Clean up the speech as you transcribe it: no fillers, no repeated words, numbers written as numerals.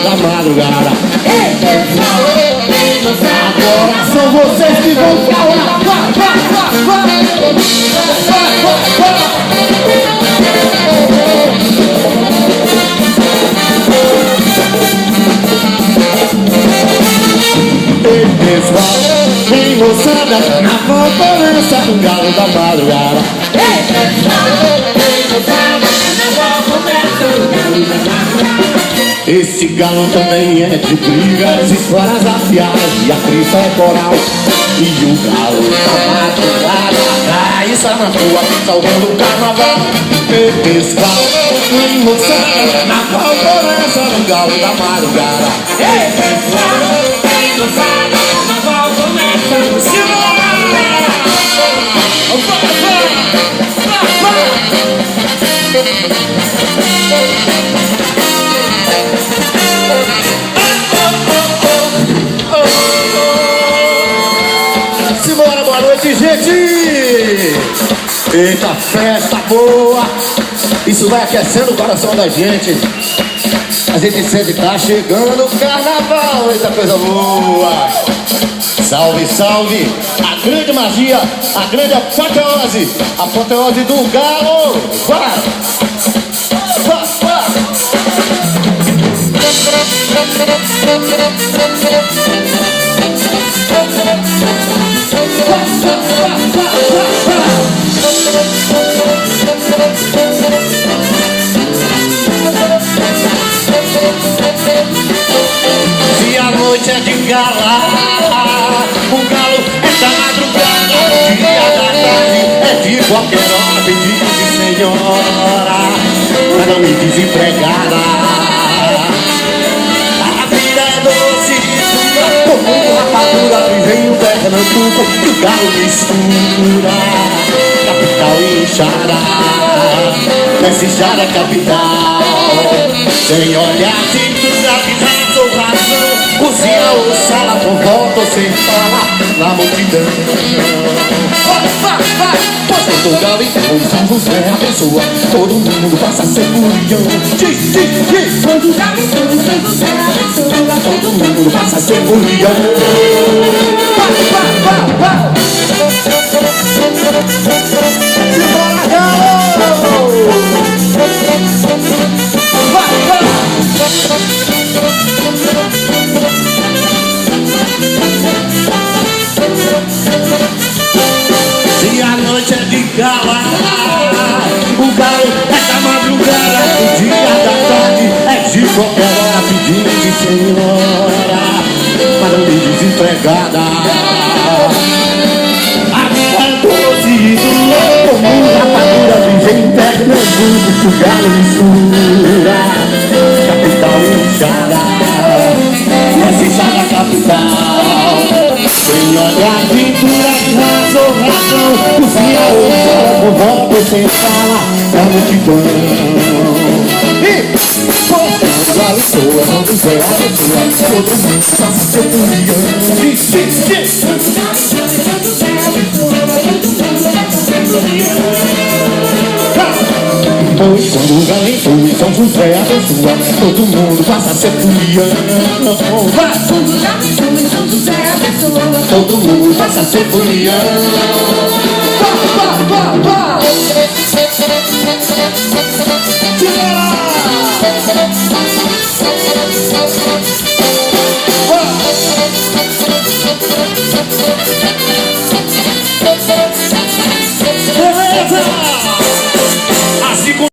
da madrugada. Ei, pessoal, agora são vocês que vão falar. Ei, pessoal, vem moçada, na concorrência com o galo da madrugada. Ei, pessoal, vem moçada, na concorrência com o galo da madrugada. Esse galo também é de brigas, esporas afiadas e a crista é coral. E o galo da madrugada isso é na rua, salvando o carnaval. Ei, pessoal, vem moçada, na concorrência com o galo da madrugada. Ei, pessoal, vem moçada, na concorrência com o galo da Simbora, boa noite, gente! Eita, festa boa! Isso vai aquecendo o coração da gente. A gente sente que tá chegando o carnaval. Eita, coisa boa! Salve, salve! A grande magia, a grande apoteose do galo! Vai! Vai, vai! Se a noite é de gala, o galo é da madrugada, dia da tarde é de qualquer hora, pedido de senhora, pra não me desempregada. A vida é doce e dura, como rapadura, vem o Pernambuco e o galo mistura. Capital e Xará, nessa Xará capital, sem olhar cintura, visão ou razão, cozinha ou sala, com volta ou sem fala, na multidão. Vai, vai, pois quando o galo entrou, São José abençoa, todo mundo passa a ser furião. Diz, quando o galo entrou, São José abençoa, todo mundo passa a ser furião. Vai, vai, vai, vai. Simbora, galo! Vai, vai! Se a noite é de gala, o galo é da madrugada, o dia da tarde é de qualquer hora, pedindo de senhora, para não me desempregada. Como rapadura vem Pernambuco, que o galo mistura. Capital e Xará, essa Xará capital. Sem olhar, pintura, razão, cozinha ou sala, com volta ou sem fala, na multidão. E, pois, o galo soa, São José abençoa, todo mundo passa seu furião. Diz, pois quando o galo entrou, São José abençoa, todo mundo passa a ser furião. Vai! Quando o galo entrou, São José abençoa, todo mundo passa a ser furião. Vai! Beleza!